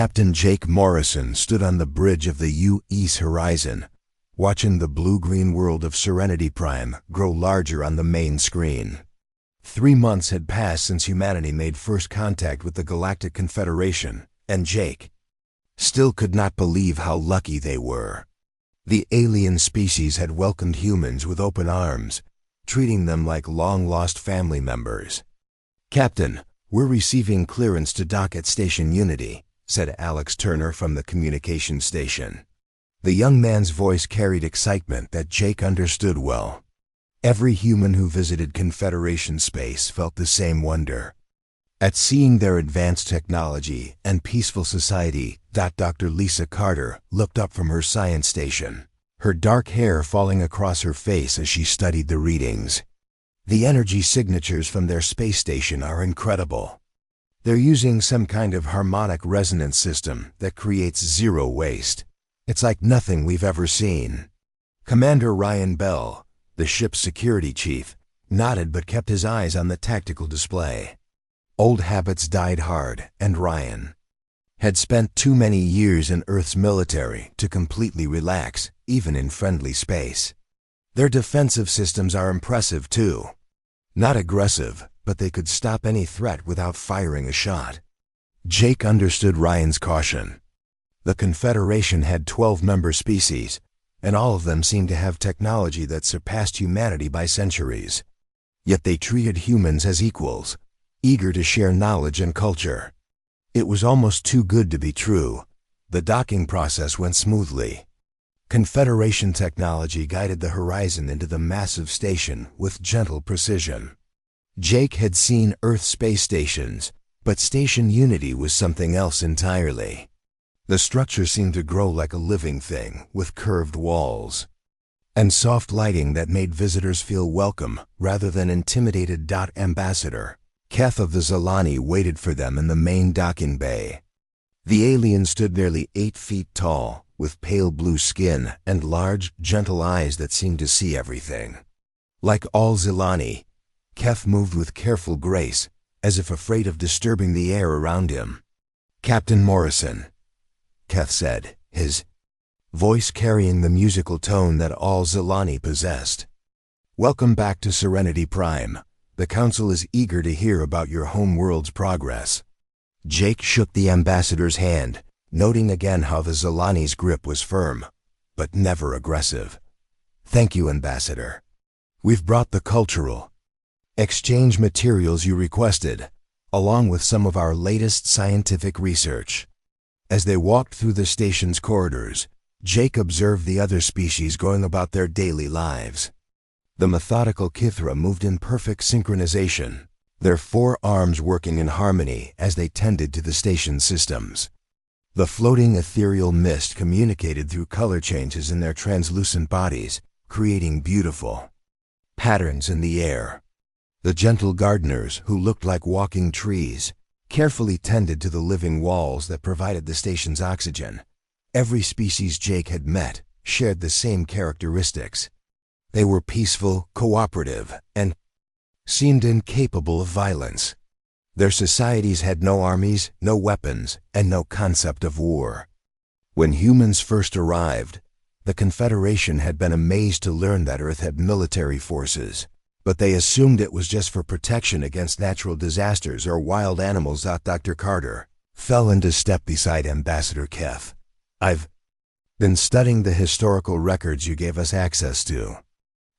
Captain Jake Morrison stood on the bridge of the U.S. horizon, watching the blue-green world of Serenity Prime grow larger on the main screen. 3 months had passed since humanity made first contact with the Galactic Confederation, and Jake still could not believe how lucky they were. The alien species had welcomed humans with open arms, treating them like long-lost family members. "Captain, we're receiving clearance to dock at Station Unity," said Alex Turner from the communications station. The young man's voice carried excitement that Jake understood well. Every human who visited Confederation space felt the same wonder at seeing their advanced technology and peaceful society. Dr. Lisa Carter looked up from her science station, her dark hair falling across her face as she studied the readings. "The energy signatures from their space station are incredible. They're using some kind of harmonic resonance system that creates zero waste. It's like nothing we've ever seen." Commander Ryan Bell, the ship's security chief, nodded but kept his eyes on the tactical display. Old habits died hard, and Ryan had spent too many years in Earth's military to completely relax, even in friendly space. Their defensive systems are impressive too. Not aggressive, but they could stop any threat without firing a shot. Jake understood Ryan's caution. The Confederation had 12 member species, and all of them seemed to have technology that surpassed humanity by centuries. Yet they treated humans as equals, eager to share knowledge and culture. It was almost too good to be true. The docking process went smoothly. Confederation technology guided the horizon into the massive station with gentle precision. Jake had seen Earth space stations, but Station Unity was something else entirely. The structure seemed to grow like a living thing, with curved walls and soft lighting that made visitors feel welcome rather than intimidated. Ambassador Keth of the Zilani waited for them in the main docking bay. The alien stood nearly 8 feet tall, with pale blue skin and large, gentle eyes that seemed to see everything. Like all Zilani, Keth moved with careful grace, as if afraid of disturbing the air around him. "Captain Morrison," Keth said, his voice carrying the musical tone that all Zilani possessed. "Welcome back to Serenity Prime. The Council is eager to hear about your home world's progress." Jake shook the ambassador's hand, noting again how the Zilani's grip was firm, but never aggressive. "Thank you, Ambassador. We've brought the cultural exchange materials you requested, along with some of our latest scientific research." As they walked through the station's corridors, Jake observed the other species going about their daily lives. The methodical Kithra moved in perfect synchronization, their 4 arms working in harmony as they tended to the station's systems. The floating ethereal mist communicated through color changes in their translucent bodies, creating beautiful patterns in the air. The gentle gardeners, who looked like walking trees, carefully tended to the living walls that provided the station's oxygen. Every species Jake had met shared the same characteristics. They were peaceful, cooperative, and seemed incapable of violence. Their societies had no armies, no weapons, and no concept of war. When humans first arrived, the Confederation had been amazed to learn that Earth had military forces, but they assumed it was just for protection against natural disasters or wild animals. Dr. Carter fell into step beside Ambassador Keth. "I've been studying the historical records you gave us access to.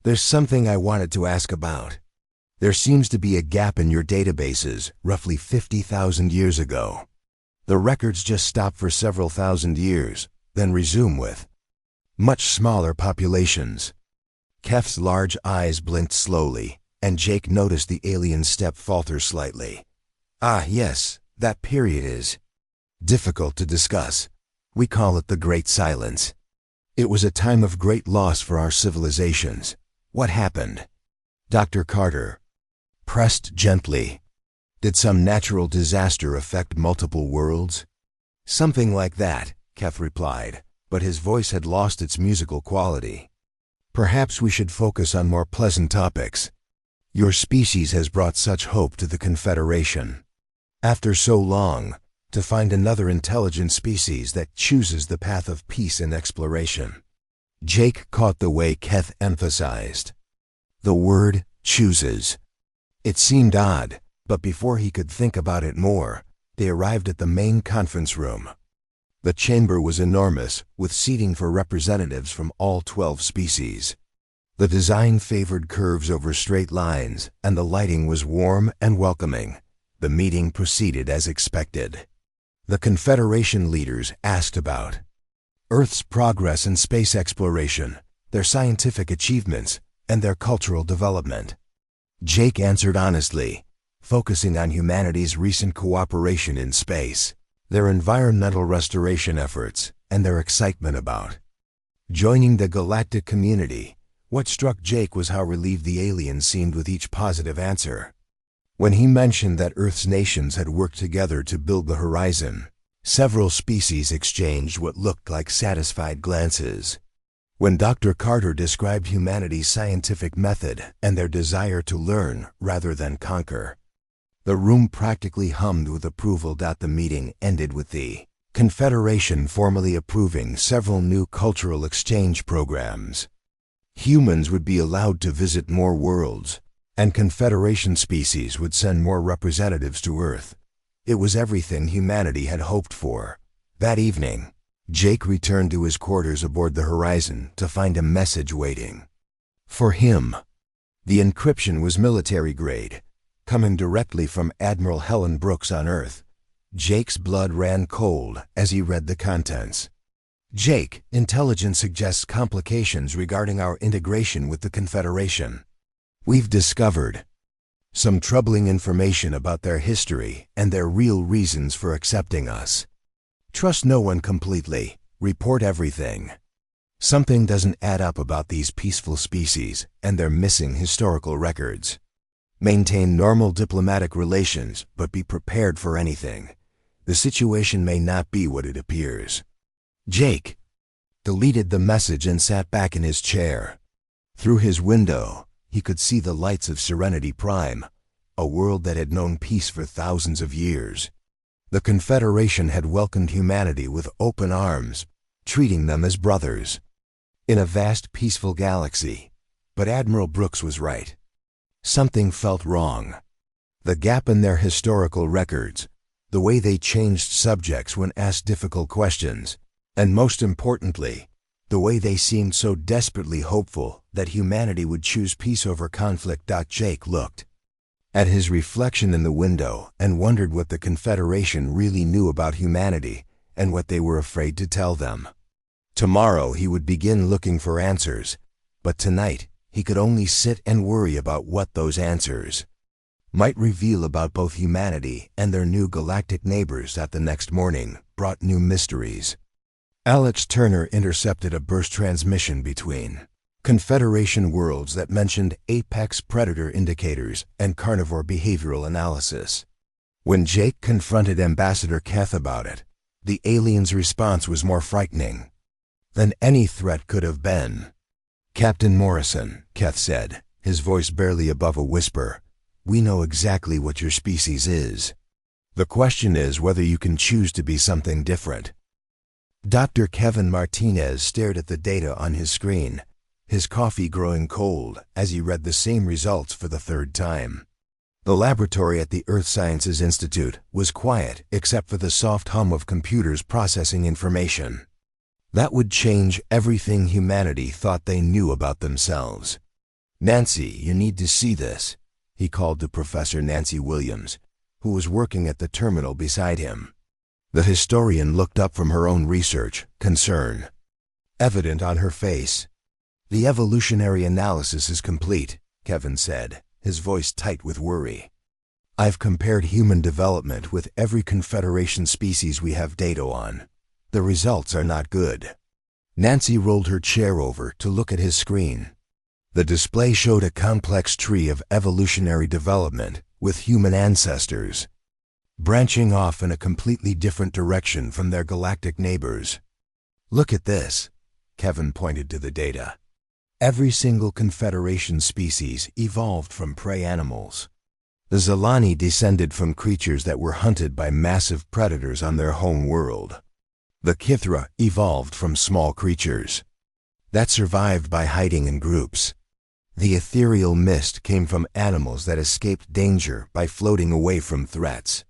There's something I wanted to ask about. There seems to be a gap in your databases roughly 50,000 years ago. The records just stop for several thousand years, then resume with much smaller populations." Keth's large eyes blinked slowly, and Jake noticed the alien's step falter slightly. "Ah, yes, that period is difficult to discuss. We call it the Great Silence. It was a time of great loss for our civilizations. What happened?" Dr. Carter pressed gently. "Did some natural disaster affect multiple worlds?" "Something like that," Keth replied, but his voice had lost its musical quality. "Perhaps we should focus on more pleasant topics. Your species has brought such hope to the Confederation. After so long, to find another intelligent species that chooses the path of peace and exploration. Jake caught the way Keth emphasized. The word chooses. It seemed odd, but before he could think about it more, they arrived at the main conference room. The chamber was enormous, with seating for representatives from all 12 species. The design favored curves over straight lines, and the lighting was warm and welcoming. The meeting proceeded as expected. The Confederation leaders asked about Earth's progress in space exploration, their scientific achievements, and their cultural development. Jake answered honestly, focusing on humanity's recent cooperation in space, their environmental restoration efforts, and their excitement about joining the galactic community. What struck Jake was how relieved the aliens seemed with each positive answer. When he mentioned that Earth's nations had worked together to build the horizon, several species exchanged what looked like satisfied glances. When Dr. Carter described humanity's scientific method and their desire to learn rather than conquer, the room practically hummed with approval. The meeting ended with the Confederation formally approving several new cultural exchange programs. Humans would be allowed to visit more worlds, and Confederation species would send more representatives to Earth. It was everything humanity had hoped for. That evening, Jake returned to his quarters aboard the Horizon to find a message waiting for him. The encryption was military grade, coming directly from Admiral Helen Brooks on Earth. Jake's blood ran cold as he read the contents. Jake, intelligence suggests complications regarding our integration with the Confederation. We've discovered some troubling information about their history and their real reasons for accepting us. Trust no one completely. Report everything. Something doesn't add up about these peaceful species and their missing historical records. Maintain normal diplomatic relations, but be prepared for anything. The situation may not be what it appears. Jake deleted the message and sat back in his chair. Through his window, he could see the lights of Serenity Prime, a world that had known peace for thousands of years. The Confederation had welcomed humanity with open arms, treating them as brothers in a vast, peaceful galaxy. But Admiral Brooks was right. Something felt wrong. The gap in their historical records, the way they changed subjects when asked difficult questions, and most importantly, the way they seemed so desperately hopeful that humanity would choose peace over conflict. Jake looked at his reflection in the window and wondered what the Confederation really knew about humanity and what they were afraid to tell them. Tomorrow he would begin looking for answers, but tonight he could only sit and worry about what those answers might reveal about both humanity and their new galactic neighbors. The next morning brought new mysteries. Alex Turner intercepted a burst transmission between Confederation worlds that mentioned apex predator indicators and carnivore behavioral analysis. When Jake confronted Ambassador Keth about it, the alien's response was more frightening than any threat could have been. Captain Morrison, Keth said, his voice barely above a whisper, we know exactly what your species is. The question is whether you can choose to be something different. Dr. Kevin Martinez stared at the data on his screen, his coffee growing cold as he read the same results for the third time. The laboratory at the Earth Sciences Institute was quiet except for the soft hum of computers processing information. That would change everything humanity thought they knew about themselves. Nancy, you need to see this, he called to Professor Nancy Williams, who was working at the terminal beside him. The historian looked up from her own research, concern evident on her face. The evolutionary analysis is complete, Kevin said, his voice tight with worry. I've compared human development with every Confederation species we have data on. The results are not good. Nancy rolled her chair over to look at his screen. The display showed a complex tree of evolutionary development with human ancestors, branching off in a completely different direction from their galactic neighbors. Look at this, Kevin pointed to the data. Every single Confederation species evolved from prey animals. The Zelani descended from creatures that were hunted by massive predators on their home world. The Kithra evolved from small creatures that survived by hiding in groups. The ethereal mist came from animals that escaped danger by floating away from threats.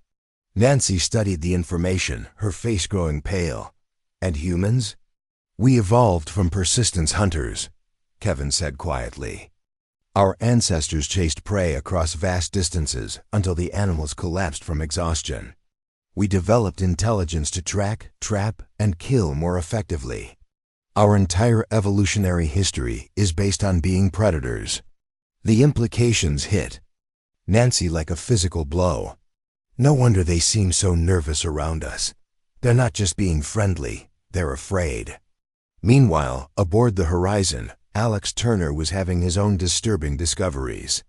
Nancy studied the information, her face growing pale. And humans? We evolved from persistence hunters, Kevin said quietly. Our ancestors chased prey across vast distances until the animals collapsed from exhaustion. We developed intelligence to track, trap, and kill more effectively. Our entire evolutionary history is based on being predators. The implications hit Nancy like a physical blow. No wonder they seem so nervous around us. They're not just being friendly, they're afraid. Meanwhile, aboard the Horizon, Alex Turner was having his own disturbing discoveries.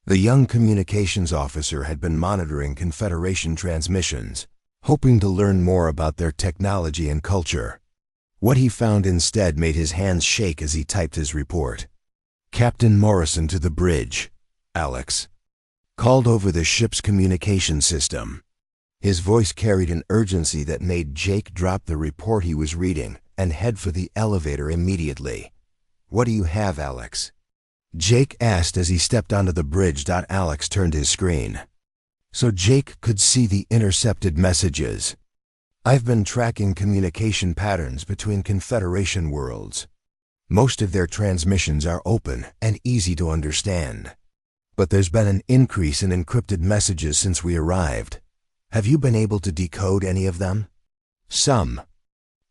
The young communications officer had been monitoring Confederation transmissions, hoping to learn more about their technology and culture. What he found instead made his hands shake as he typed his report. Captain Morrison to the bridge, Alex called over the ship's communication system. His voice carried an urgency that made Jake drop the report he was reading and head for the elevator immediately. What do you have, Alex? Jake asked as he stepped onto the bridge. Alex turned his screen so Jake could see the intercepted messages. I've been tracking communication patterns between Confederation worlds. Most of their transmissions are open and easy to understand. But there's been an increase in encrypted messages since we arrived. Have you been able to decode any of them? Some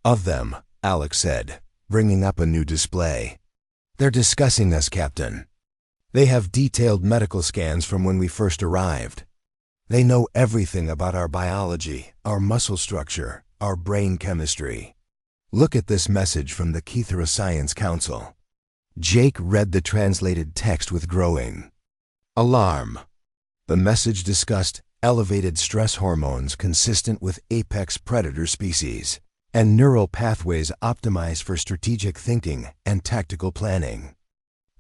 of them, Alex said, bringing up a new display. They're discussing us, Captain. They have detailed medical scans from when we first arrived. They know everything about our biology, our muscle structure, our brain chemistry. Look at this message from the Kithra Science Council. Jake read the translated text with growing alarm. The message discussed elevated stress hormones consistent with apex predator species, and neural pathways optimized for strategic thinking and tactical planning.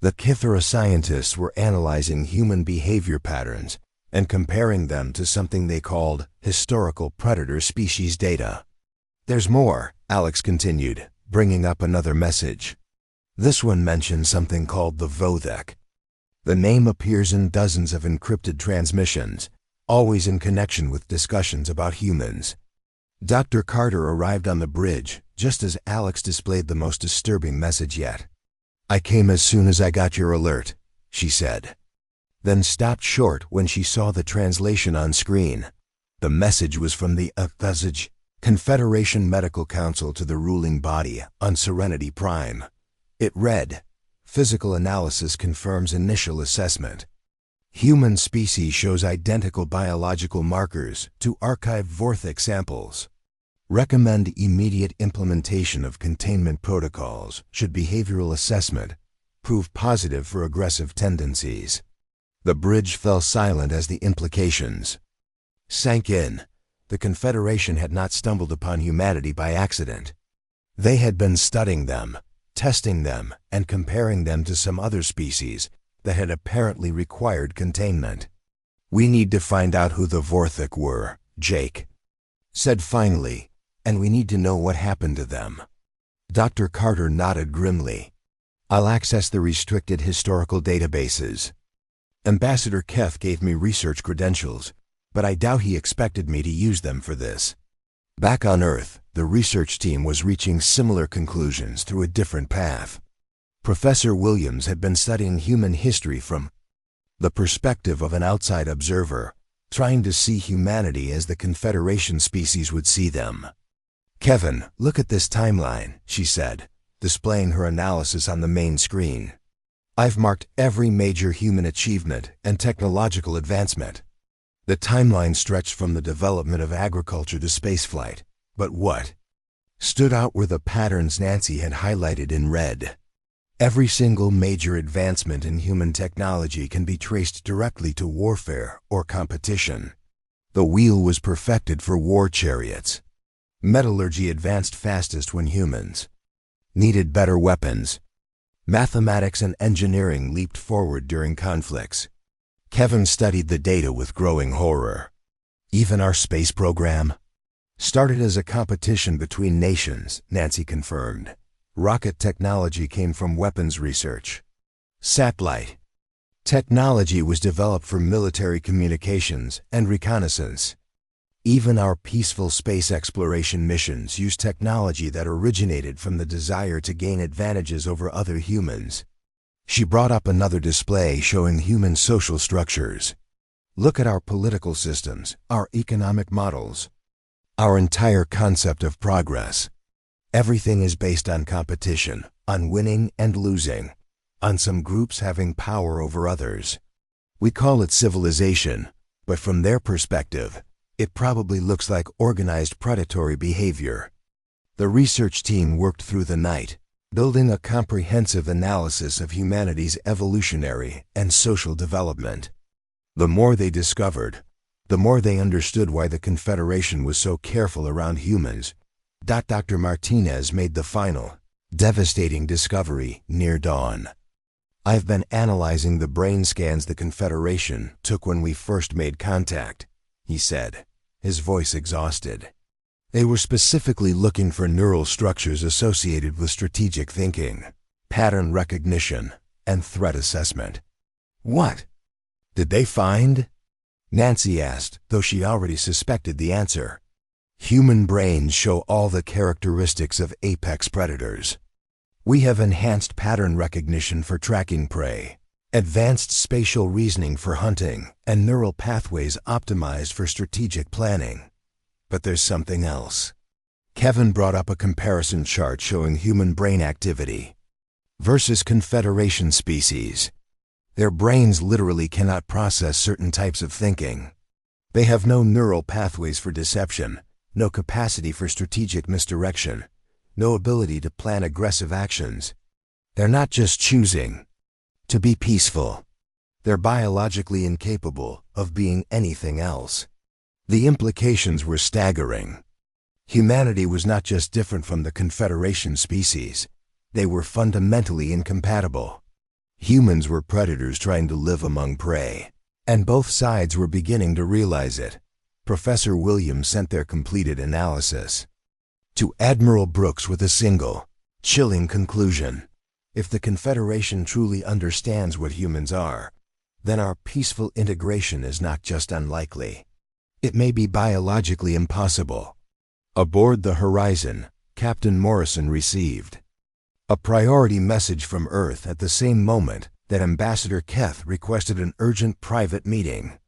The Kithra scientists were analyzing human behavior patterns and comparing them to something they called historical predator species data. There's more, Alex continued, bringing up another message. This one mentions something called the Vodek. The name appears in dozens of encrypted transmissions, always in connection with discussions about humans. Dr. Carter arrived on the bridge just as Alex displayed the most disturbing message yet. I came as soon as I got your alert, she said, then stopped short when she saw the translation on screen. The message was from the HFY Confederation Medical Council to the ruling body on Serenity Prime. It read, Physical analysis confirms initial assessment. Human species shows identical biological markers to archived Vorthik samples. Recommend immediate implementation of containment protocols should behavioral assessment prove positive for aggressive tendencies. The bridge fell silent as the implications sank in. The Confederation had not stumbled upon humanity by accident. They had been studying them, testing them, and comparing them to some other species that had apparently required containment. We need to find out who the Vorthik were, Jake said finally, and we need to know what happened to them. Dr. Carter nodded grimly. I'll access the restricted historical databases. Ambassador Keth gave me research credentials, but I doubt he expected me to use them for this. Back on Earth, the research team was reaching similar conclusions through a different path. Professor Williams had been studying human history from the perspective of an outside observer, trying to see humanity as the Confederation species would see them. Kevin, look at this timeline, she said, displaying her analysis on the main screen. I've marked every major human achievement and technological advancement. The timeline stretched from the development of agriculture to spaceflight, but what stood out were the patterns Nancy had highlighted in red. Every single major advancement in human technology can be traced directly to warfare or competition. The wheel was perfected for war chariots. Metallurgy advanced fastest when humans needed better weapons. Mathematics and engineering leaped forward during conflicts. Kevin studied the data with growing horror. Even our space program started as a competition between nations, Nancy confirmed. Rocket technology came from weapons research. Satellite technology was developed for military communications and reconnaissance. Even our peaceful space exploration missions use technology that originated from the desire to gain advantages over other humans. She brought up another display showing human social structures. Look at our political systems, our economic models, our entire concept of progress. Everything is based on competition, on winning and losing, on some groups having power over others. We call it civilization, but from their perspective, it probably looks like organized predatory behavior. The research team worked through the night, building a comprehensive analysis of humanity's evolutionary and social development. The more they discovered, the more they understood why the Confederation was so careful around humans. Dr. Martinez made the final, devastating discovery near dawn. I've been analyzing the brain scans the Confederation took when we first made contact, he said, his voice exhausted. They were specifically looking for neural structures associated with strategic thinking, pattern recognition, and threat assessment. What did they find? Nancy asked, though she already suspected the answer. Human brains show all the characteristics of apex predators. We have enhanced pattern recognition for tracking prey, advanced spatial reasoning for hunting, and neural pathways optimized for strategic planning. But there's something else. Kevin brought up a comparison chart showing human brain activity versus Confederation species. Their brains literally cannot process certain types of thinking. They have no neural pathways for deception, no capacity for strategic misdirection, no ability to plan aggressive actions. They're not just choosing to be peaceful. They're biologically incapable of being anything else. The implications were staggering. Humanity was not just different from the Confederation species. They were fundamentally incompatible. Humans were predators trying to live among prey, and both sides were beginning to realize it. Professor Williams sent their completed analysis to Admiral Brooks with a single, chilling conclusion. If the Confederation truly understands what humans are, then our peaceful integration is not just unlikely. It may be biologically impossible. Aboard the Horizon, Captain Morrison received a priority message from Earth at the same moment that Ambassador Keth requested an urgent private meeting.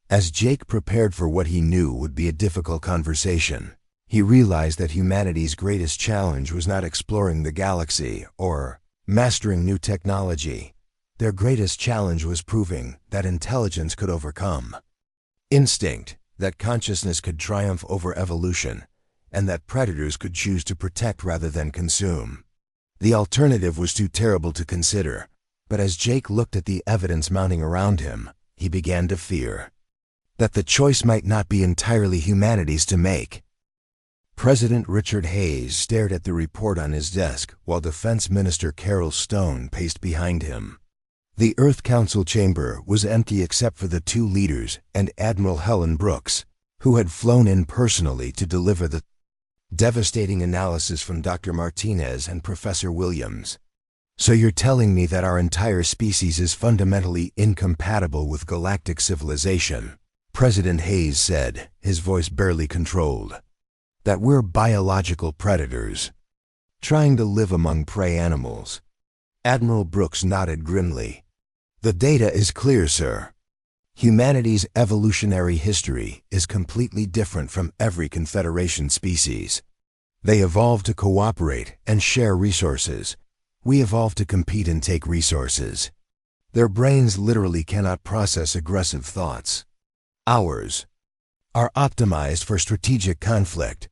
As Jake prepared for what he knew would be a difficult conversation, he realized that humanity's greatest challenge was not exploring the galaxy or mastering new technology. Their greatest challenge was proving that intelligence could overcome instinct, that consciousness could triumph over evolution, and that predators could choose to protect rather than consume. The alternative was too terrible to consider, but as Jake looked at the evidence mounting around him, he began to fear that the choice might not be entirely humanity's to make. President Richard Hayes stared at the report on his desk while Defense Minister Carol Stone paced behind him. The Earth Council chamber was empty except for the two leaders and Admiral Helen Brooks, who had flown in personally to deliver the devastating analysis from Dr. Martinez and Professor Williams. So you're telling me that our entire species is fundamentally incompatible with galactic civilization, President Hayes said, his voice barely controlled. That we're biological predators, trying to live among prey animals. Admiral Brooks nodded grimly. The data is clear, sir. Humanity's evolutionary history is completely different from every Confederation species. They evolved to cooperate and share resources. We evolved to compete and take resources. Their brains literally cannot process aggressive thoughts. Ours are optimized for strategic conflict.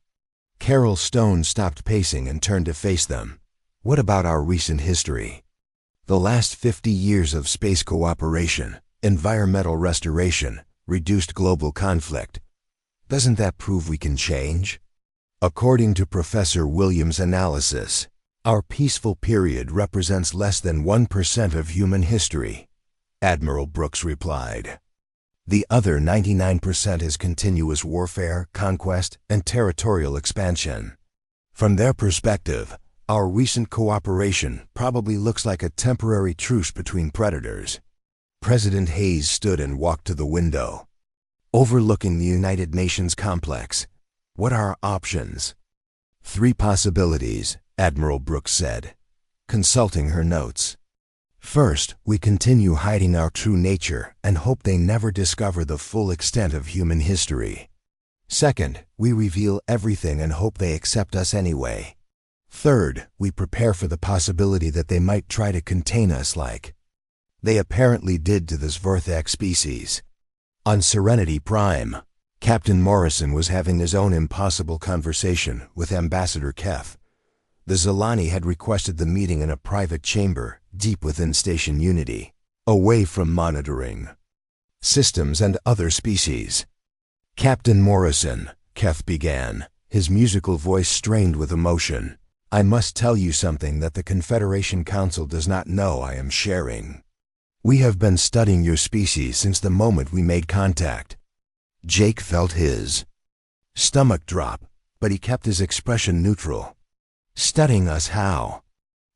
Carol Stone stopped pacing and turned to face them. What about our recent history? The last 50 years of space cooperation, environmental restoration, reduced global conflict. Doesn't that prove we can change? According to Professor Williams' analysis, our peaceful period represents less than 1% of human history. Admiral Brooks replied. The other 99% is continuous warfare, conquest, and territorial expansion. From their perspective, our recent cooperation probably looks like a temporary truce between predators. President Hayes stood and walked to the window, overlooking the United Nations complex. What are our options? 3 possibilities, Admiral Brooks said, consulting her notes. First, we continue hiding our true nature and hope they never discover the full extent of human history. Second, we reveal everything and hope they accept us anyway. Third, we prepare for the possibility that they might try to contain us like they apparently did to this Vorthak species. On Serenity Prime, Captain Morrison was having his own impossible conversation with Ambassador Keth. The Zilani had requested the meeting in a private chamber deep within Station Unity, away from monitoring systems and other species. Captain Morrison, Keth began, his musical voice strained with emotion. I must tell you something that the Confederation Council does not know I am sharing. We have been studying your species since the moment we made contact. Jake felt his stomach drop, but he kept his expression neutral. Studying us how?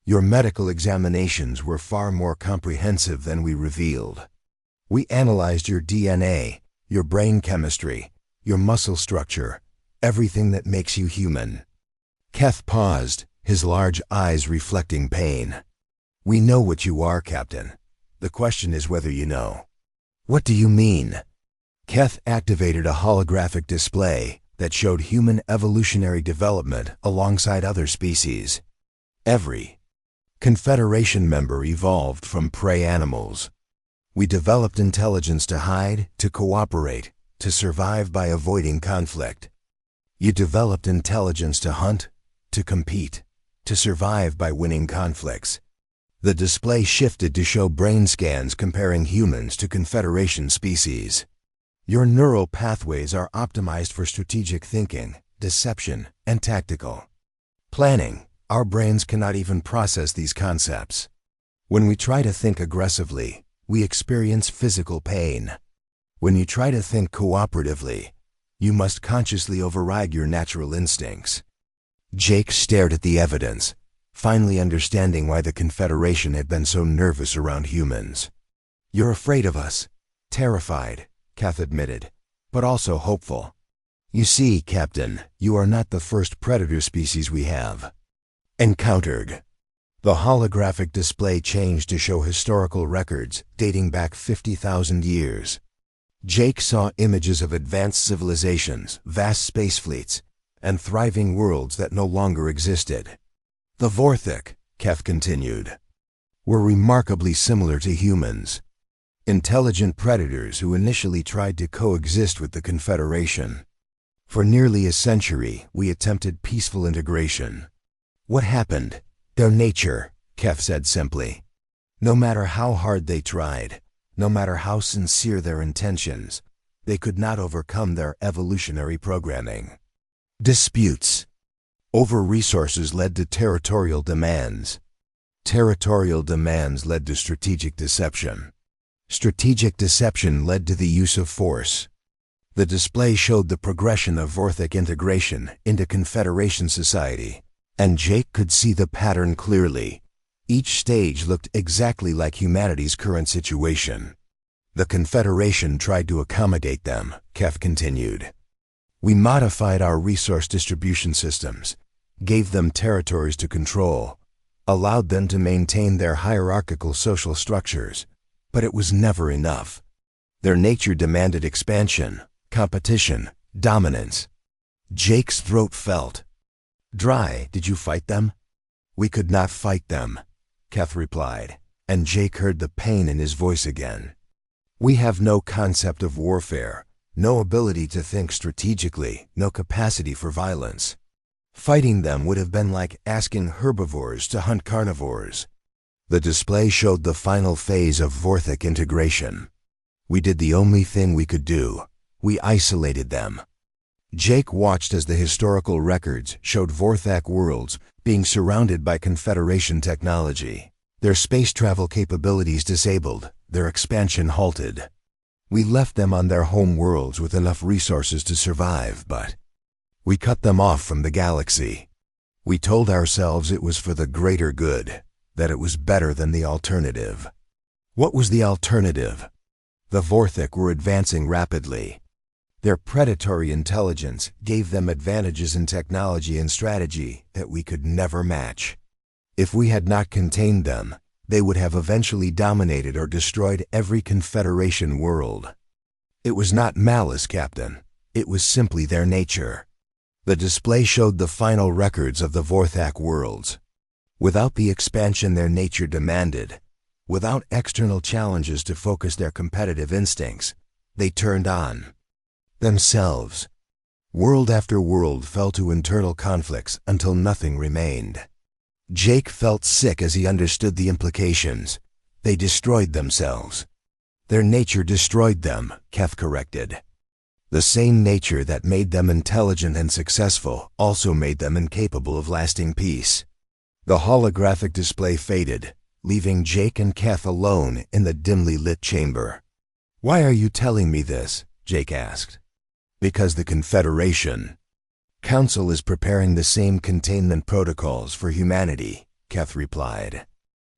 Your medical examinations were far more comprehensive than we revealed. We analyzed your DNA, your brain chemistry, your muscle structure, everything that makes you human. Keth paused, his large eyes reflecting pain. We know what you are, Captain. The question is whether you know. What do you mean? Keth activated a holographic display that showed human evolutionary development alongside other species. Every Confederation member evolved from prey animals. We developed intelligence to hide, to cooperate, to survive by avoiding conflict. You developed intelligence to hunt, to compete, to survive by winning conflicts. The display shifted to show brain scans comparing humans to Confederation species. Your neural pathways are optimized for strategic thinking, deception, and tactical planning. Our brains cannot even process these concepts. When we try to think aggressively, we experience physical pain. When you try to think cooperatively, you must consciously override your natural instincts. Jake stared at the evidence, finally understanding why the Confederation had been so nervous around humans. You're afraid of us, terrified, Keth admitted, but also hopeful. You see, Captain, you are not the first predator species we have encountered. The holographic display changed to show historical records dating back 50,000 years. Jake saw images of advanced civilizations, vast space fleets, and thriving worlds that no longer existed. The Vorthak, Keth continued, were remarkably similar to humans. Intelligent predators who initially tried to coexist with the Confederation. For nearly a century, we attempted peaceful integration. What happened? Their nature, Keth said simply. No matter how hard they tried, no matter how sincere their intentions, they could not overcome their evolutionary programming. Disputes over resources led to territorial demands. Territorial demands led to strategic deception. Strategic deception led to the use of force. The display showed the progression of Vorthak integration into Confederation society, and Jake could see the pattern clearly. Each stage looked exactly like humanity's current situation. The Confederation tried to accommodate them, Keth continued. We modified our resource distribution systems, gave them territories to control, allowed them to maintain their hierarchical social structures, but it was never enough. Their nature demanded expansion, competition, dominance. Jake's throat felt dry. Did you fight them? We could not fight them, Keth replied, and Jake heard the pain in his voice again. We have no concept of warfare, no ability to think strategically, no capacity for violence. Fighting them would have been like asking herbivores to hunt carnivores. The display showed the final phase of Vorthak integration. We did the only thing we could do. We isolated them. Jake watched as the historical records showed Vorthak worlds being surrounded by Confederation technology, their space travel capabilities disabled, their expansion halted. We left them on their home worlds with enough resources to survive, but we cut them off from the galaxy. We told ourselves it was for the greater good, that it was better than the alternative. What was the alternative? The Vorthik were advancing rapidly. Their predatory intelligence gave them advantages in technology and strategy that we could never match. If we had not contained them, they would have eventually dominated or destroyed every Confederation world. It was not malice, Captain. It was simply their nature. The display showed the final records of the Vorthak worlds. Without the expansion their nature demanded, without external challenges to focus their competitive instincts, they turned on themselves. World after world fell to internal conflicts until nothing remained. Jake felt sick as he understood the implications. They destroyed themselves. Their nature destroyed them, Keth corrected. The same nature that made them intelligent and successful also made them incapable of lasting peace. The holographic display faded, leaving Jake and Keth alone in the dimly lit chamber. "Why are you telling me this?" Jake asked. "Because the Confederation Council is preparing the same containment protocols for humanity," Keth replied.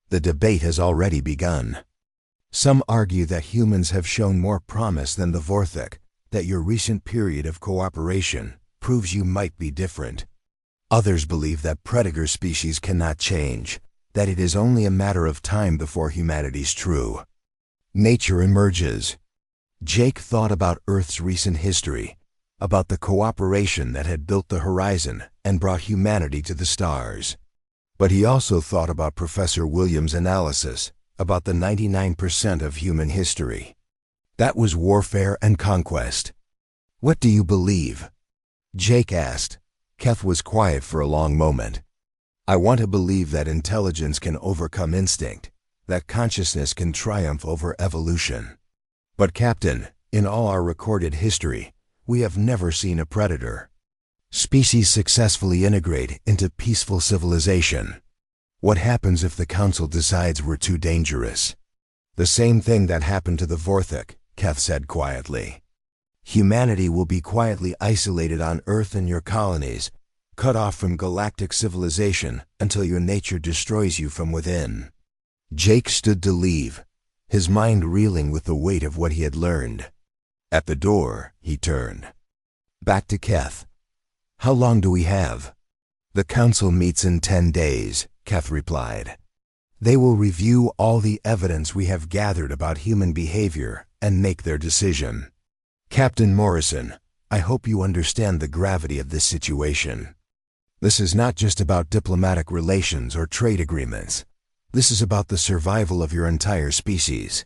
"The debate has already begun. Some argue that humans have shown more promise than the Vorthik, that your recent period of cooperation proves you might be different. Others believe that predator species cannot change, that it is only a matter of time before humanity's true nature emerges." Jake thought about Earth's recent history, about the cooperation that had built the horizon and brought humanity to the stars. But he also thought about Professor Williams' analysis, about the 99% of human history. That was warfare and conquest. "What do you believe?" Jake asked. Keth was quiet for a long moment. "I want to believe that intelligence can overcome instinct, that consciousness can triumph over evolution. But Captain, in all our recorded history, we have never seen a predator species successfully integrate into peaceful civilization. What happens if the Council decides we're too dangerous?" "The same thing that happened to the Vorthik," Keth said quietly. "Humanity will be quietly isolated on Earth and your colonies, cut off from galactic civilization until your nature destroys you from within." Jake stood to leave, his mind reeling with the weight of what he had learned. At the door, he turned back to Keth. "How long do we have?" "The Council meets in 10 days, Keth replied. "They will review all the evidence we have gathered about human behavior and make their decision. Captain Morrison, I hope you understand the gravity of this situation. This is not just about diplomatic relations or trade agreements. This is about the survival of your entire species."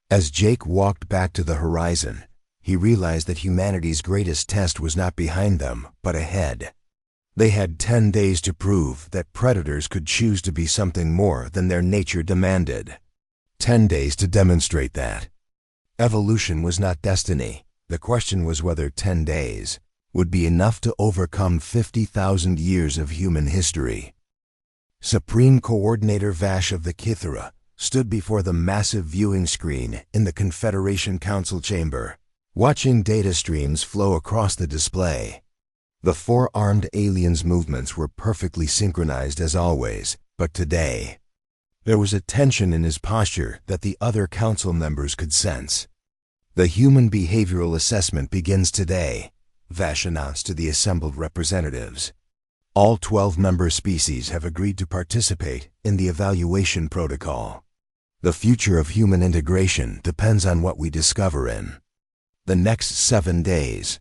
As Jake walked back to the horizon, he realized that humanity's greatest test was not behind them, but ahead. They had 10 days to prove that predators could choose to be something more than their nature demanded. 10 days to demonstrate that. Evolution was not destiny. The question was whether 10 days would be enough to overcome 50,000 years of human history. Supreme Coordinator Vash of the Kithera stood before the massive viewing screen in the Confederation Council chamber, watching data streams flow across the display. The four-armed alien's movements were perfectly synchronized as always, but today, there was a tension in his posture that the other council members could sense. "The human behavioral assessment begins today," Vash announced to the assembled representatives. "All 12 member species have agreed to participate in the evaluation protocol. The future of human integration depends on what we discover in the next 7 days.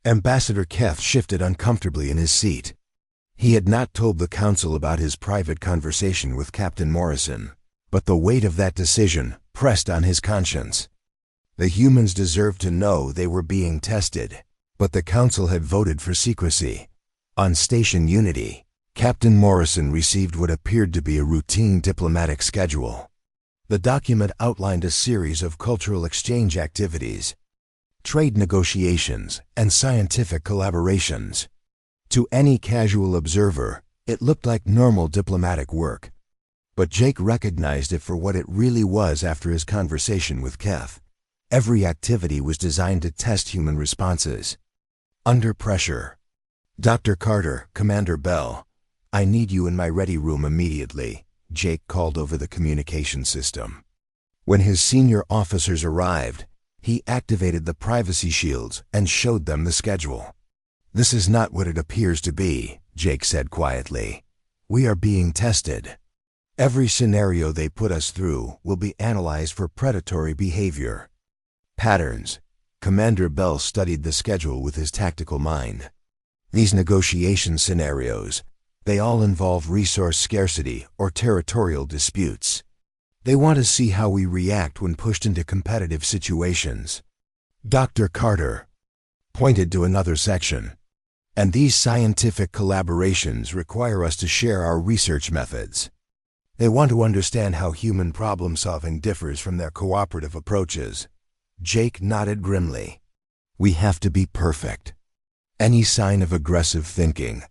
Ambassador Keth shifted uncomfortably in his seat. He had not told the council about his private conversation with Captain Morrison, but the weight of that decision pressed on his conscience. The humans deserved to know they were being tested, but the council had voted for secrecy. On Station Unity, Captain Morrison received what appeared to be a routine diplomatic schedule. The document outlined a series of cultural exchange activities, trade negotiations, and scientific collaborations. To any casual observer, it looked like normal diplomatic work. But Jake recognized it for what it really was after his conversation with Keth. Every activity was designed to test human responses. Under pressure. Dr. Carter, Commander Bell, I need you in my ready room immediately, Jake called over the communication system. When his senior officers arrived, he activated the privacy shields and showed them the schedule. This is not what it appears to be, Jake said quietly. We are being tested. Every scenario they put us through will be analyzed for predatory behavior. Patterns. Commander Bell studied the schedule with his tactical mind. These negotiation scenarios, they all involve resource scarcity or territorial disputes. They want to see how we react when pushed into competitive situations. Dr. Carter pointed to another section. And these scientific collaborations require us to share our research methods. They want to understand how human problem-solving differs from their cooperative approaches. Jake nodded grimly. We have to be perfect. Any sign of aggressive thinking,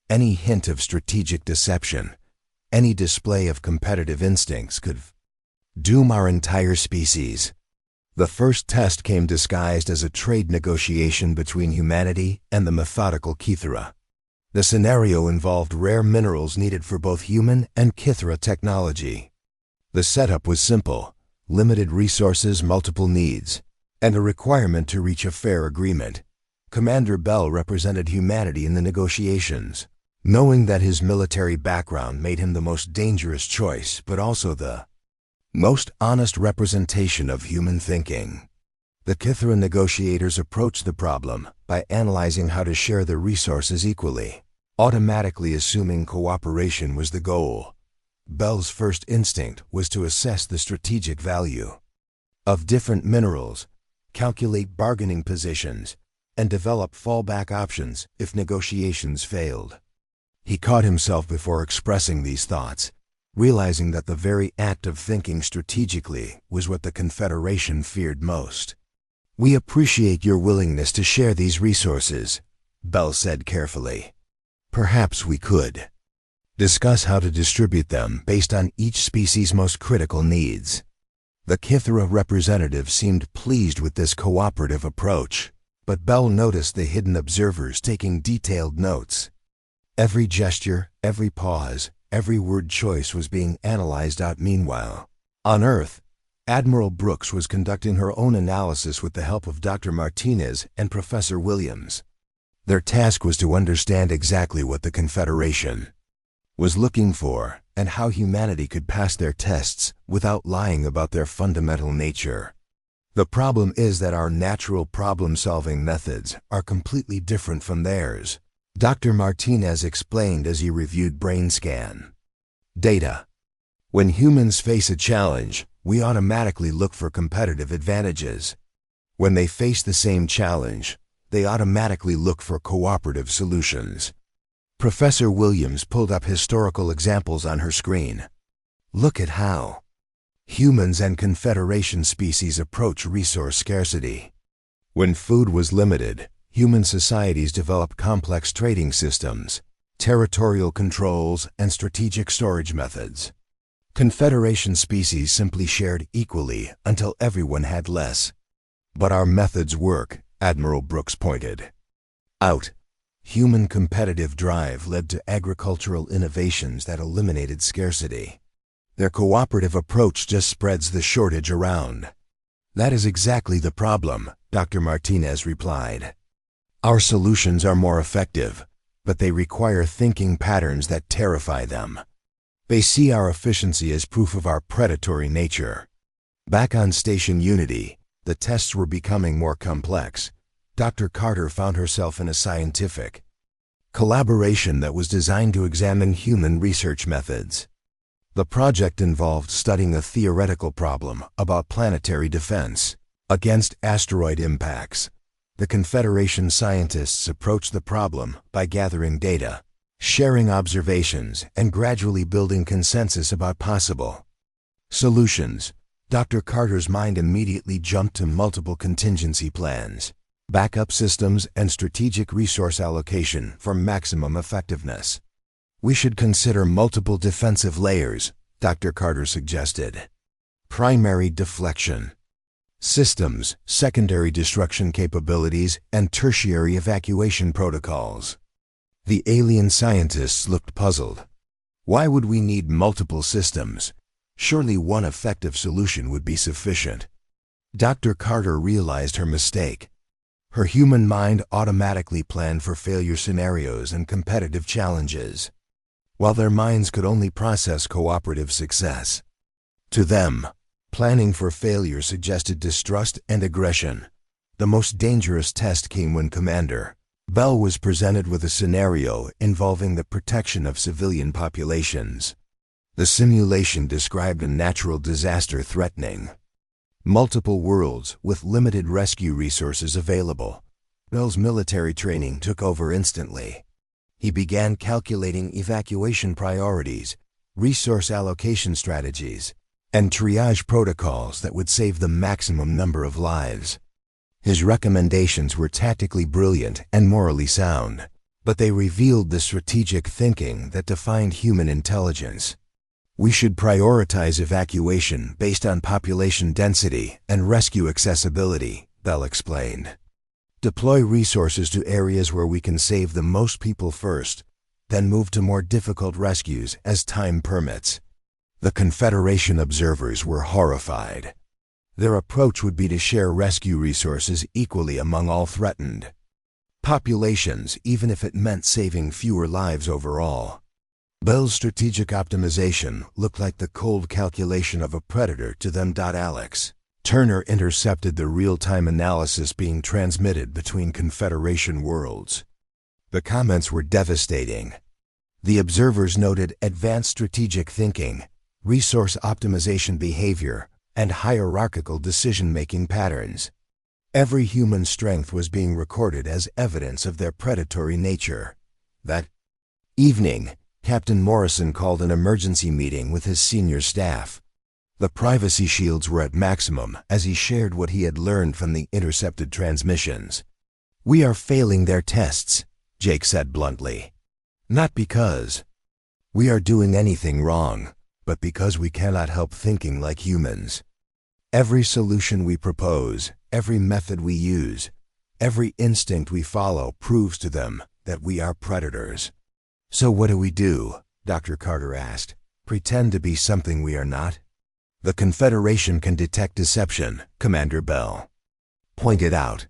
any hint of strategic deception, any display of competitive instincts could doom our entire species. The first test came disguised as a trade negotiation between humanity and the methodical Kithra. The scenario involved rare minerals needed for both human and Kithra technology. The setup was simple: limited resources, multiple needs, and a requirement to reach a fair agreement. Commander Bell represented humanity in the negotiations, knowing that his military background made him the most dangerous choice, but also the most honest representation of human thinking. The Kithra negotiators approached the problem by analyzing how to share the resources equally, automatically assuming cooperation was the goal. Bell's first instinct was to assess the strategic value of different minerals, calculate bargaining positions, and develop fallback options if negotiations failed. He caught himself before expressing these thoughts, realizing that the very act of thinking strategically was what the Confederation feared most. We appreciate your willingness to share these resources, Bell said carefully. Perhaps we could discuss how to distribute them based on each species' most critical needs. The Kithra representative seemed pleased with this cooperative approach, but Bell noticed the hidden observers taking detailed notes. Every gesture, every pause, every word choice was being analyzed out. Meanwhile, on Earth, Admiral Brooks was conducting her own analysis with the help of Dr. Martinez and Professor Williams. Their task was to understand exactly what the Confederation was looking for and how humanity could pass their tests without lying about their fundamental nature. The problem is that our natural problem-solving methods are completely different from theirs, Dr. Martinez explained as he reviewed brain scan data. When humans face a challenge, we automatically look for competitive advantages. When they face the same challenge, they automatically look for cooperative solutions. Professor Williams pulled up historical examples on her screen. Look at how humans and Confederation species approach resource scarcity. When food was limited, human societies developed complex trading systems, territorial controls, and strategic storage methods. Confederation species simply shared equally until everyone had less. But our methods work, Admiral Brooks pointed out. Human competitive drive led to agricultural innovations that eliminated scarcity. Their cooperative approach just spreads the shortage around. That is exactly the problem, Dr. Martinez replied. Our solutions are more effective, but they require thinking patterns that terrify them. They see our efficiency as proof of our predatory nature. Back on Station Unity, the tests were becoming more complex. Dr. Carter found herself in a scientific collaboration that was designed to examine human research methods. The project involved studying a theoretical problem about planetary defense against asteroid impacts. The Confederation scientists approached the problem by gathering data, sharing observations, and gradually building consensus about possible solutions. Dr. Carter's mind immediately jumped to multiple contingency plans, backup systems, and strategic resource allocation for maximum effectiveness. We should consider multiple defensive layers, Dr. Carter suggested. Primary deflection. Systems, secondary destruction capabilities, and tertiary evacuation protocols. The alien scientists looked puzzled. Why would we need multiple systems? Surely one effective solution would be sufficient. Dr. Carter realized her mistake. Her human mind automatically planned for failure scenarios and competitive challenges, while their minds could only process cooperative success. To them, planning for failure suggested distrust and aggression. The most dangerous test came when Commander Bell was presented with a scenario involving the protection of civilian populations. The simulation described a natural disaster threatening multiple worlds with limited rescue resources available. Bell's military training took over instantly. He began calculating evacuation priorities, resource allocation strategies, and triage protocols that would save the maximum number of lives. His recommendations were tactically brilliant and morally sound, but they revealed the strategic thinking that defined human intelligence. We should prioritize evacuation based on population density and rescue accessibility, Bell explained. Deploy resources to areas where we can save the most people first, then move to more difficult rescues as time permits. The Confederation observers were horrified. Their approach would be to share rescue resources equally among all threatened populations, even if it meant saving fewer lives overall. Bell's strategic optimization looked like the cold calculation of a predator to them. Alex Turner intercepted the real-time analysis being transmitted between Confederation worlds. The comments were devastating. The observers noted advanced strategic thinking, resource optimization behavior, and hierarchical decision-making patterns. Every human strength was being recorded as evidence of their predatory nature. That evening, Captain Morrison called an emergency meeting with his senior staff. The privacy shields were at maximum as he shared what he had learned from the intercepted transmissions. "We are failing their tests," Jake said bluntly. "Not because we are doing anything wrong, but because we cannot help thinking like humans. Every solution we propose, every method we use, every instinct we follow proves to them that we are predators." "So what do?" Dr. Carter asked. "Pretend to be something we are not?" "The Confederation can detect deception," Commander Bell pointed out.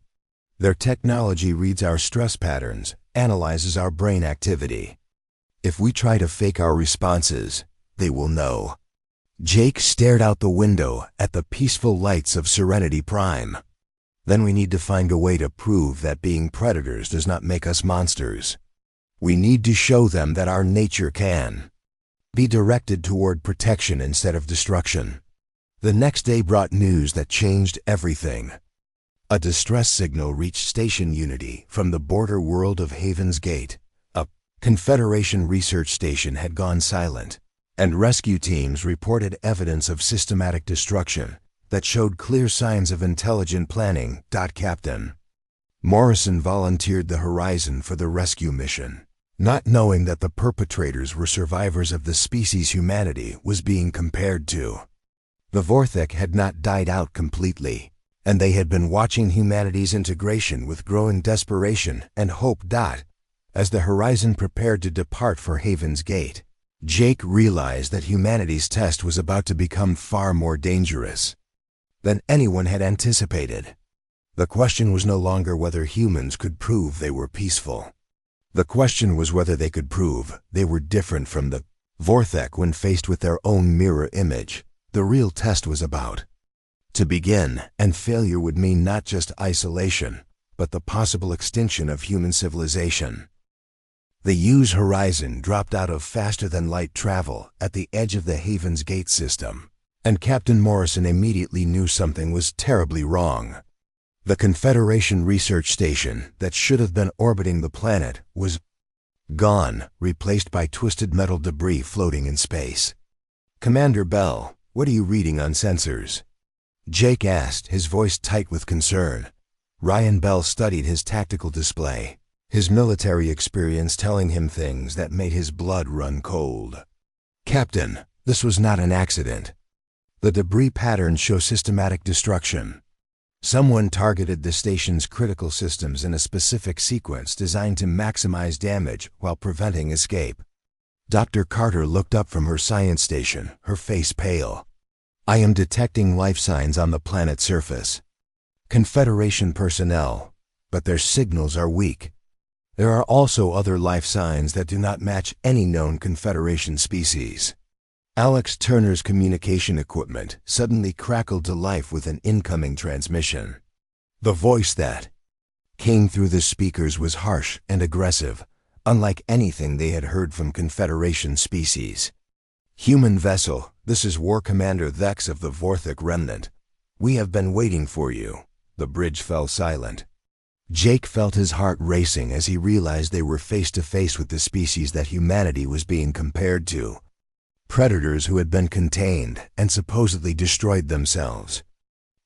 "Their technology reads our stress patterns, analyzes our brain activity. If we try to fake our responses, they will know." Jake stared out the window at the peaceful lights of Serenity Prime. "Then we need to find a way to prove that being predators does not make us monsters. We need to show them that our nature can be directed toward protection instead of destruction." The next day brought news that changed everything. A distress signal reached Station Unity from the border world of Haven's Gate. A Confederation research station had gone silent, and rescue teams reported evidence of systematic destruction that showed clear signs of intelligent planning. Captain Morrison volunteered the Horizon for the rescue mission, not knowing that the perpetrators were survivors of the species humanity was being compared to. The Vorthek had not died out completely, and they had been watching humanity's integration with growing desperation and hope. As the Horizon prepared to depart for Haven's Gate, Jake realized that humanity's test was about to become far more dangerous than anyone had anticipated. The question was no longer whether humans could prove they were peaceful. The question was whether they could prove they were different from the Vorthek when faced with their own mirror image. The real test was about to begin, and failure would mean not just isolation, but the possible extinction of human civilization. The U's Horizon dropped out of faster-than-light travel at the edge of the Haven's Gate system, and Captain Morrison immediately knew something was terribly wrong. The Confederation research station that should have been orbiting the planet was gone, replaced by twisted metal debris floating in space. "Commander Bell, what are you reading on sensors?" Jake asked, his voice tight with concern. Ryan Bell studied his tactical display, his military experience telling him things that made his blood run cold. "Captain, This was not an accident. The debris patterns show systematic destruction. Someone targeted the station's critical systems in a specific sequence designed to maximize damage while preventing escape. Dr. Carter looked up from her science station, her face pale. I am detecting life signs on the planet's surface. Confederation personnel, but their signals are weak. There are also other life signs that do not match any known Confederation species. Alex Turner's communication equipment suddenly crackled to life with an incoming transmission. The voice that came through the speakers was harsh and aggressive, unlike anything they had heard from Confederation species. Human vessel, this is War Commander Vex of the Vorthic Remnant. We have been waiting for you. The bridge fell silent. Jake felt his heart racing as he realized they were face to face with the species that humanity was being compared to. Predators who had been contained and supposedly destroyed themselves.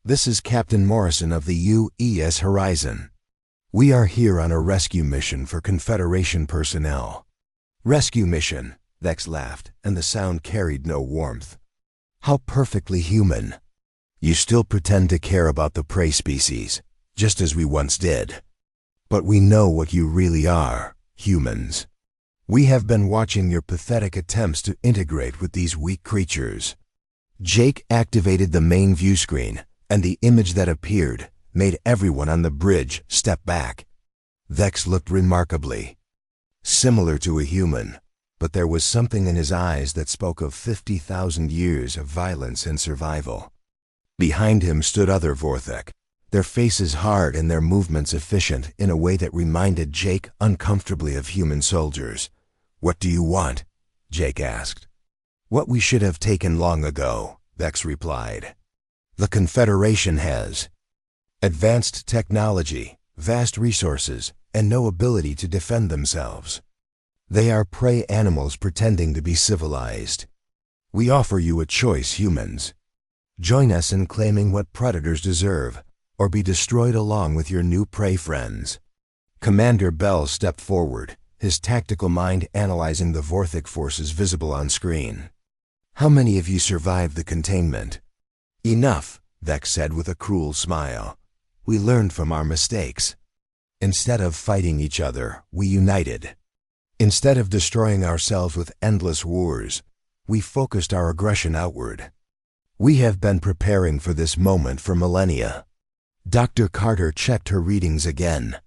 This is Captain Morrison of the UES Horizon. We are here on a rescue mission for Confederation personnel. Rescue mission, Vex laughed, and the sound carried no warmth. How perfectly human. You still pretend to care about the prey species, just as we once did. But we know what you really are, humans. We have been watching your pathetic attempts to integrate with these weak creatures. Jake activated the main view screen, and the image that appeared made everyone on the bridge step back. Vex looked remarkably similar to a human, but there was something in his eyes that spoke of 50,000 years of violence and survival. Behind him stood other Vorthek, their faces hard and their movements efficient in a way that reminded Jake uncomfortably of human soldiers. What do you want? Jake asked. What we should have taken long ago, Vex replied. The Confederation has advanced technology, vast resources, and no ability to defend themselves. They are prey animals pretending to be civilized. We offer you a choice, humans. Join us in claiming what predators deserve, or be destroyed along with your new prey friends. Commander Bell stepped forward, his tactical mind analyzing the Vorthic forces visible on screen. How many of you survived the containment? Enough, Vex said with a cruel smile. We learned from our mistakes. Instead of fighting each other, we united. Instead of destroying ourselves with endless wars, we focused our aggression outward. We have been preparing for this moment for millennia. Dr. Carter checked her readings again.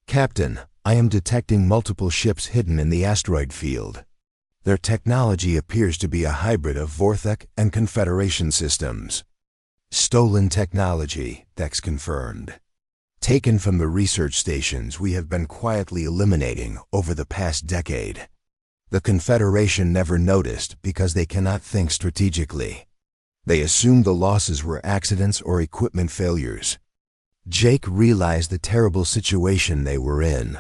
Captain, I am detecting multiple ships hidden in the asteroid field. Their technology appears to be a hybrid of Vorthek and Confederation systems. Stolen technology, Vex confirmed. Taken from the research stations we have been quietly eliminating over the past decade. The Confederation never noticed because they cannot think strategically. They assumed the losses were accidents or equipment failures. Jake realized the terrible situation they were in.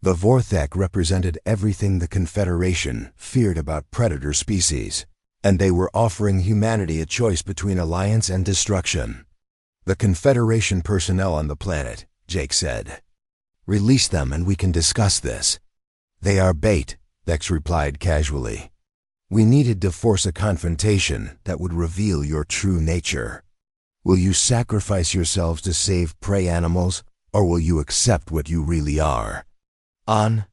The Vorthek represented everything the Confederation feared about predator species, and they were offering humanity a choice between alliance and destruction. The Confederation personnel on the planet, Jake said. Release them and we can discuss this. They are bait, Vex replied casually. We needed to force a confrontation that would reveal your true nature. Will you sacrifice yourselves to save prey animals, or will you accept what you really are? On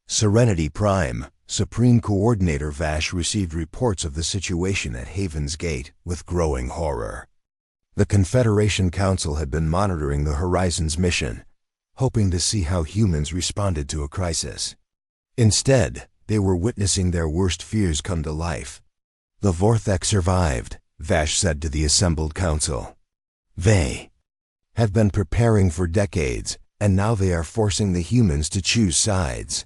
Serenity Prime, Supreme Coordinator Vash received reports of the situation at Haven's Gate with growing horror. The Confederation Council had been monitoring the Horizon's mission, hoping to see how humans responded to a crisis. Instead, they were witnessing their worst fears come to life. The Vorthek survived, Vash said to the assembled council. They have been preparing for decades, and now they are forcing the humans to choose sides.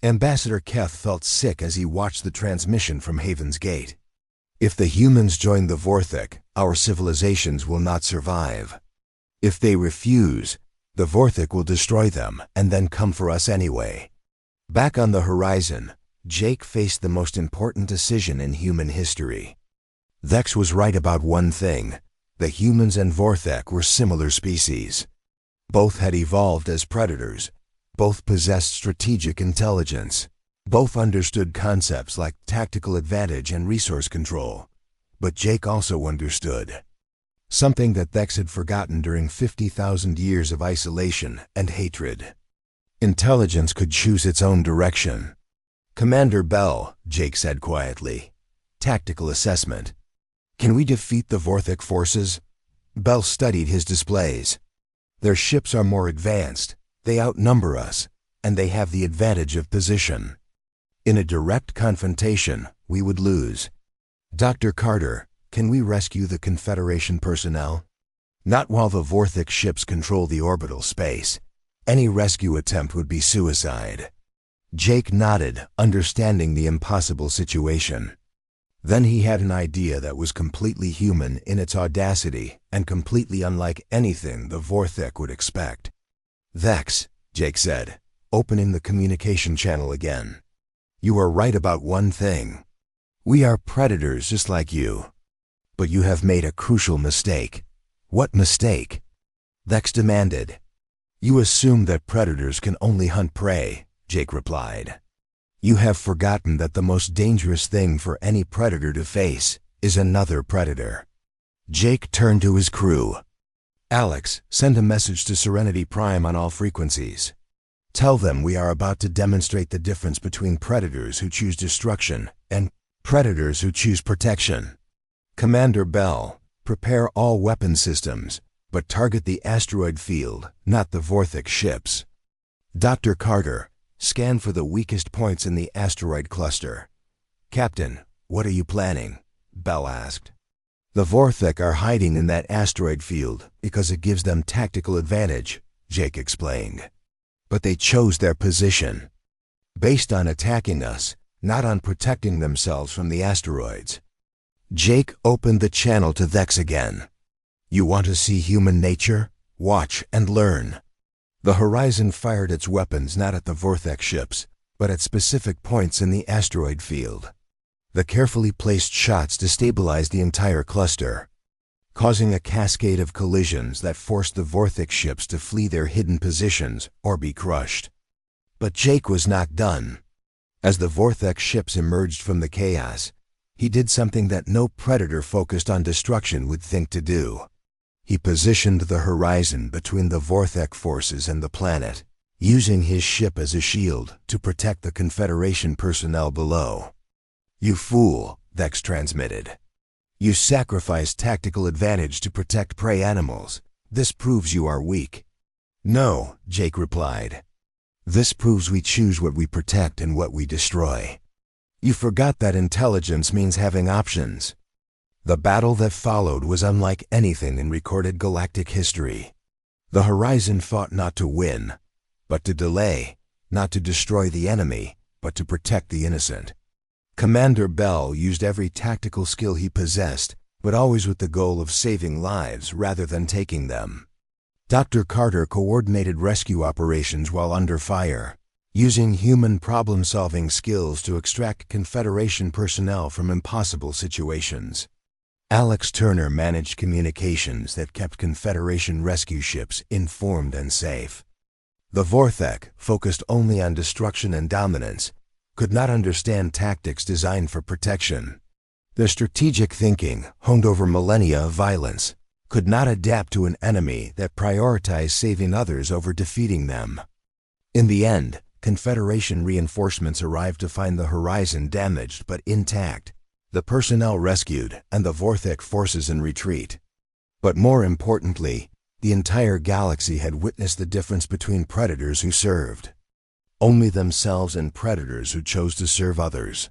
Ambassador Keth felt sick as he watched the transmission from Haven's Gate. If the humans join the Vorthek, our civilizations will not survive. If they refuse, the Vorthek will destroy them and then come for us anyway. Back on the horizon, Jake faced the most important decision in human history. Vex was right about one thing. The humans and Vorthek were similar species. Both had evolved as predators. Both possessed strategic intelligence. Both understood concepts like tactical advantage and resource control. But Jake also understood something that Thex had forgotten during 50,000 years of isolation and hatred. Intelligence could choose its own direction. "Commander Bell," Jake said quietly. "Tactical assessment. Can we defeat the Vorthic forces?" Bell studied his displays. "Their ships are more advanced, they outnumber us, and they have the advantage of position. In a direct confrontation, we would lose. Dr. Carter, can we rescue the Confederation personnel?" "Not while the Vorthic ships control the orbital space. Any rescue attempt would be suicide." Jake nodded, understanding the impossible situation. Then he had an idea that was completely human in its audacity and completely unlike anything the Vorthic would expect. "Thex," Jake said, opening the communication channel again. "You are right about one thing. We are predators just like you. But you have made a crucial mistake." "What mistake?" Thex demanded. "You assume that predators can only hunt prey," Jake replied. "You have forgotten that the most dangerous thing for any predator to face is another predator." Jake turned to his crew. "Alex, send a message to Serenity Prime on all frequencies. Tell them we are about to demonstrate the difference between predators who choose destruction and predators who choose protection. Commander Bell, prepare all weapon systems, but target the asteroid field, not the Vorthic ships. Dr. Carter, scan for the weakest points in the asteroid cluster." "Captain, what are you planning?" Bell asked. "The Vorthic are hiding in that asteroid field because it gives them tactical advantage," Jake explained. "But they chose their position based on attacking us, not on protecting themselves from the asteroids." Jake opened the channel to Thex again. "You want to see human nature? Watch and learn." The Horizon fired its weapons not at the Vorthic ships, but at specific points in the asteroid field. The carefully placed shots destabilized the entire cluster, causing a cascade of collisions that forced the Vorthic ships to flee their hidden positions or be crushed. But Jake was not done. As the Vorthic ships emerged from the chaos, he did something that no predator focused on destruction would think to do. He positioned the Horizon between the Vorthic forces and the planet, using his ship as a shield to protect the Confederation personnel below. "You fool," Thex transmitted. "You sacrifice tactical advantage to protect prey animals. This proves you are weak." "No," Jake replied. "This proves we choose what we protect and what we destroy. You forgot that intelligence means having options." The battle that followed was unlike anything in recorded galactic history. The Horizon fought not to win, but to delay, not to destroy the enemy, but to protect the innocent. Commander Bell used every tactical skill he possessed, but always with the goal of saving lives rather than taking them. Dr. Carter coordinated rescue operations while under fire, using human problem-solving skills to extract Confederation personnel from impossible situations. Alex Turner managed communications that kept Confederation rescue ships informed and safe. The Vorthic, focused only on destruction and dominance, could not understand tactics designed for protection. Their strategic thinking, honed over millennia of violence, could not adapt to an enemy that prioritized saving others over defeating them. In the end, Confederation reinforcements arrived to find the Horizon damaged but intact, the personnel rescued, and the Vorthic forces in retreat. But more importantly, the entire galaxy had witnessed the difference between predators who served only themselves and predators who chose to serve others.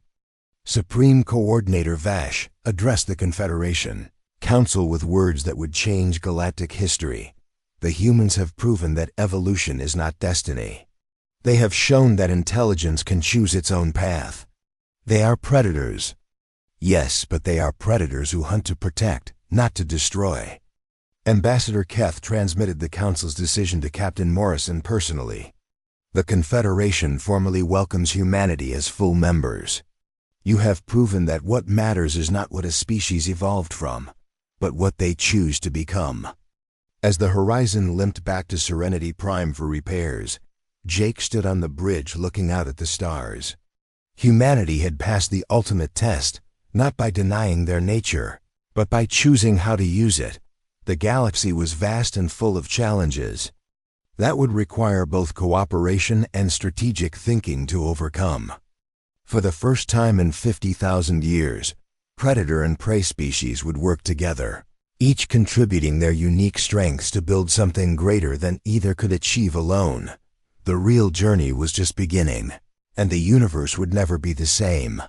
Supreme Coordinator Vash addressed the Confederation Council with words that would change galactic history. "The humans have proven that evolution is not destiny. They have shown that intelligence can choose its own path. They are predators. Yes, but they are predators who hunt to protect, not to destroy." Ambassador Keth transmitted the Council's decision to Captain Morrison personally. "The Confederation formally welcomes humanity as full members. You have proven that what matters is not what a species evolved from, but what they choose to become." As the Horizon limped back to Serenity Prime for repairs, Jake stood on the bridge looking out at the stars. Humanity had passed the ultimate test, not by denying their nature, but by choosing how to use it. The galaxy was vast and full of challenges that would require both cooperation and strategic thinking to overcome. For the first time in 50,000 years, predator and prey species would work together, each contributing their unique strengths to build something greater than either could achieve alone. The real journey was just beginning, and the universe would never be the same.